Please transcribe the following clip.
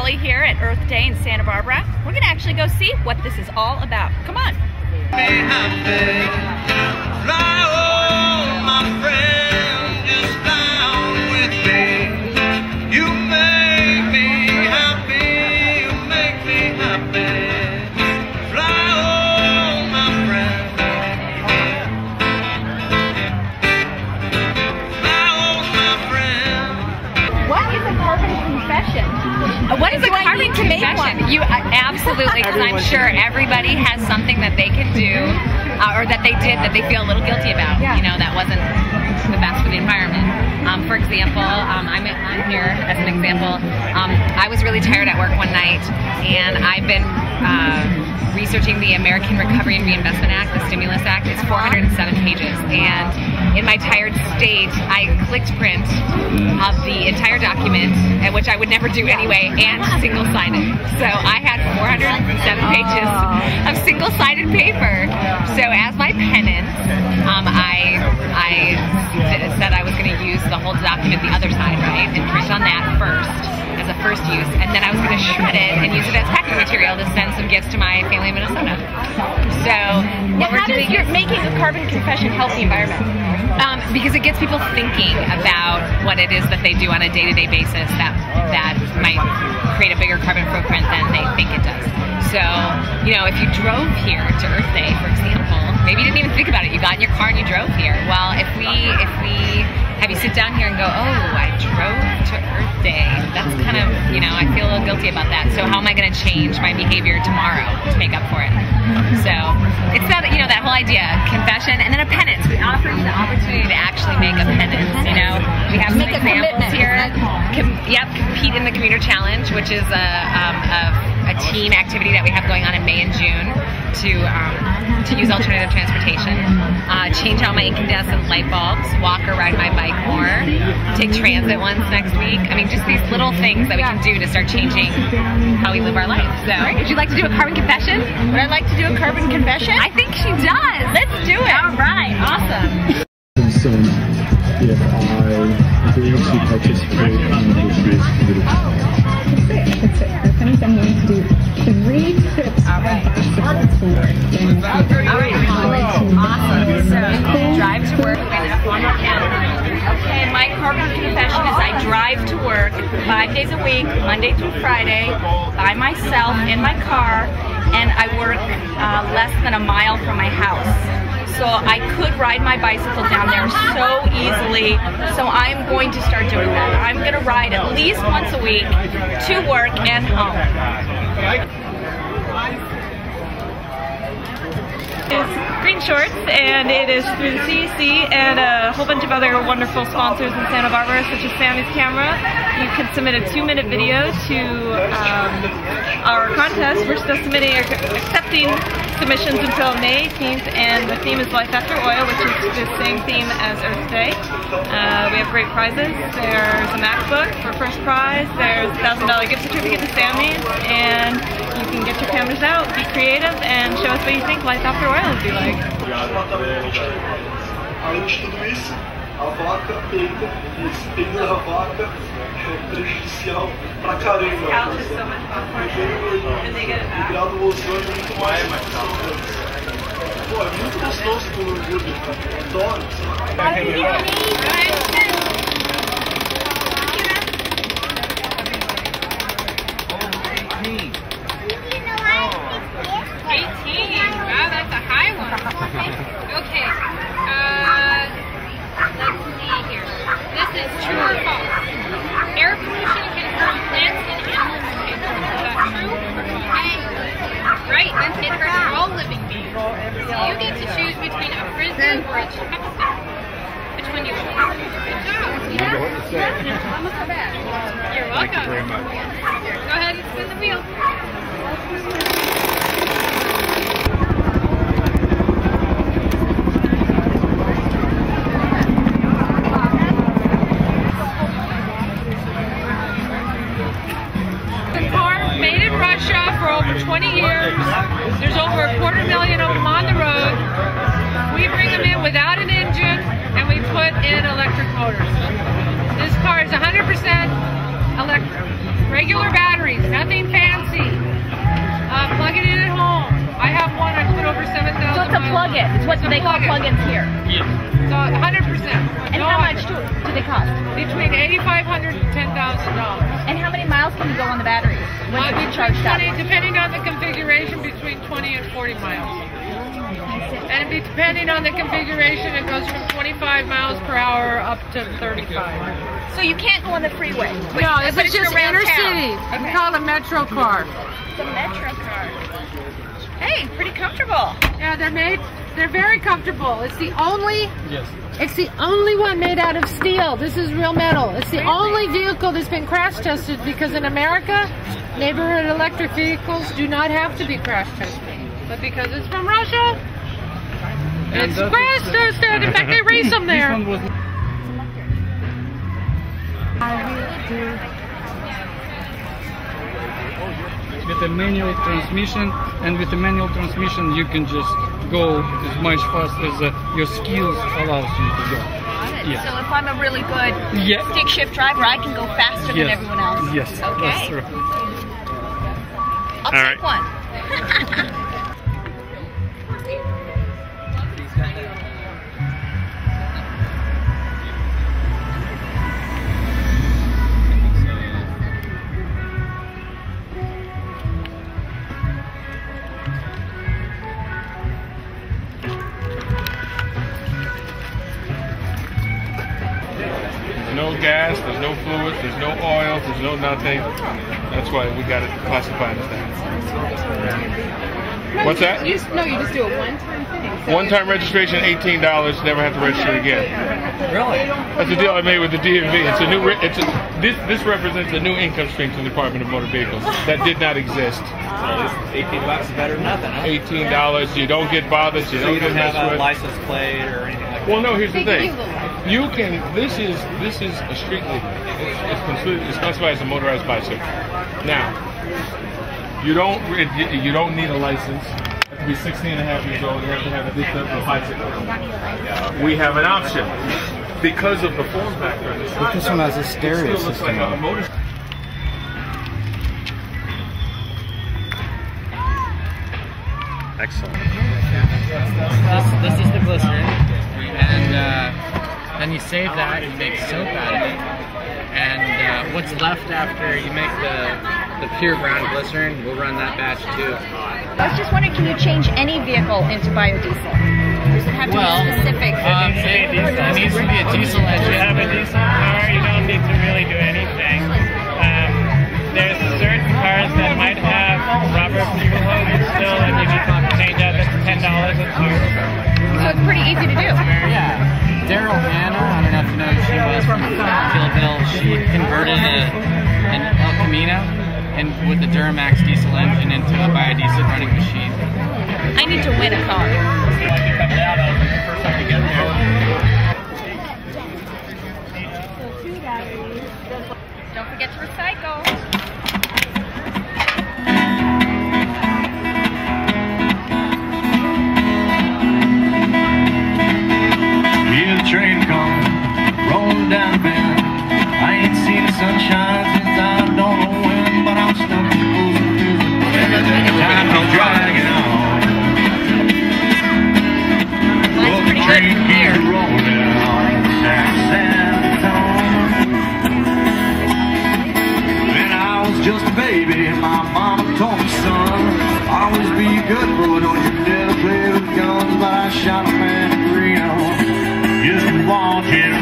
Kelly here at Earth Day in Santa Barbara. We're gonna actually go see what this is all about. Come on. What is a carbon confession? You absolutely, because I'm sure everybody has something that they can do, or that they did that they feel a little guilty about. You know, that wasn't the best for the environment. For example, I'm here as an example. I was really tired at work one night, and I've been researching the American Recovery and Reinvestment Act, the Stimulus Act. It's 407 pages, and in my tired state, I clicked print of the entire document, which I would never do anyway, and single-sided. So I had 407 pages of single-sided paper. So as my penance, I said I was going to use the whole document the other side, right, and print on that first as a first use, and then I was going to shred it and use it as packing material to send some gifts to my family in Minnesota. So what we're doing is making a carbon confession help the environment. Because it gets people thinking about what it is that they do on a day-to-day basis that might create a bigger carbon footprint than they think it does. So, you know, if you drove here to Earth Day, for example, maybe you didn't even think about it. You got in your car and you drove here. Well, if we have you sit down here and go, oh, I drove to Earth Day, that's kind of, you know, I feel a little guilty about that. So how am I going to change my behavior tomorrow to make up for it? So it's that, you know, that whole idea, confession, and then a penance. We offer you the opportunity to actually make a penance. You know, we have some examples here. Compete in the Commuter Challenge, which is a team activity that we have going on in May and June to use alternative transportation. Change out my incandescent light bulbs, walk or ride my bike more, take transit once next week. I mean, just these little things that we can do to start changing how we live our life. So, would you like to do a carbon confession? Would I like to do a carbon confession? I think she does. Let's do it. All right, awesome. If I agree to participate in this year's community. That's it. If anything, we need to do 3 trips by bicycle to work. All right, awesome. So, drive to work. Okay, my carbon confession is I drive to work 5 days a week, Monday through Friday, by myself in my car, and I work less than a mile from my house. So I could ride my bicycle down there so easily, so I'm going to start doing that. I'm going to ride at least once a week to work and home. It's Green Shorts, and it is through the CEC and a whole bunch of other wonderful sponsors in Santa Barbara, such as Sammy's Camera. You can submit a 2-minute video to our contest. We're still accepting submissions until May 18th, and the theme is Life After Oil, which is the same theme as Earth Day. We have great prizes. There's a MacBook for first prize. There's a $1,000 gift certificate to Sammy's, and you can get your cameras out, be creative, and show us what you think Life After Oil would be like. Além de tudo isso, a vaca peida. Esse peido da vaca é prejudicial pra caramba. O grau do ozônio é muito mais. Pô, é muito gostoso comer hambúrguer, cara. Adoro. Okay, let's see here. This is true or false. Air pollution can hurt plants and animals and people. Is that true or false? Right, it hurts all living beings. So you get to choose between a prison or a chopstick. Which one do you choose? Good job. Yeah. Not bad. You're welcome. Thank you very much. Go ahead and spin the wheel. For over 20 years, there's over 250,000 of them on the road. We bring them in without an engine, and we put in electric motors. This car is 100% electric. regular batteries, nothing fancy. Plug it in at home. I have one. I put over 7,000. So it's a plug-in. It's what they call plug-ins here. Yes. So 100%. And how much do they cost? Between $8,500 and $10,000. And how many miles can you go on the battery? When you charge that? Depending on the configuration, between 20 and 40 miles. And depending on the configuration, it goes from 25 miles per hour up to 35. So you can't go on the freeway. No, it's just inner town. city. Okay. It's called a metro car. It's a metro car. Hey, pretty comfortable. Yeah, they're very comfortable. It's the only one made out of steel. This is real metal. It's the only vehicle that's been crash tested because in America, neighborhood electric vehicles do not have to be crash tested. But because it's from Russia, it's crash tested. In fact, they race them there. With a manual transmission, and with a manual transmission you can just go as much fast as your skills allows you to go. Yeah. So if I'm a really good stick shift driver, I can go faster than everyone else. Yes. Okay. That's true. I'll take one. No gas, there's no fluids, there's no oil, there's no nothing. That's why we got it classified as that. What's that? You just do a one-time thing. So one-time registration, $18. Never have to register again. Really? That's the deal I made with the DMV. It's a new. This represents a new income stream to the Department of Motor Vehicles that did not exist. So $18 is better than nothing. Huh? $18. You don't get bothered. You don't get have messed a with. license plate or anything like that. Well, no. Here's the thing. You can. This is a street legal. It's classified as a motorized bicycle. Now, you don't need a license. You have to be 16 and a half years old. You have to have a bicycle. We have an option because of the form factor. This one has a stereo system. Excellent. This is the glycerin, and then you save that, you make soap out of it, and what's left after you make the pure brown glycerin, we'll run that batch too. I was just wondering, can you change any vehicle into biodiesel? Does it have to be specific? It needs to be a diesel engine. If you have a diesel car, you don't need to really do anything. There's certain cars that might have rubber fuel hoses still, and you need to change out. That's $10 a tube. So it's pretty easy to do. Yeah. Daryl Hannah, I don't know if you know who she was from Kill Bill. She converted an El Camino and with the Duramax diesel engine into a biodiesel running machine. I need to win a car. Don't forget to recycle. Train come rolling down the bend. I ain't seen the sunshine since I don't know when, but I'm stuck time I'm dragging on. Well, the train keeps rolling on San Antonio. When I was just a baby, my mama told me, son, always be good, boy, don't you dare play with guns. But I shot a man in Reno. Just walking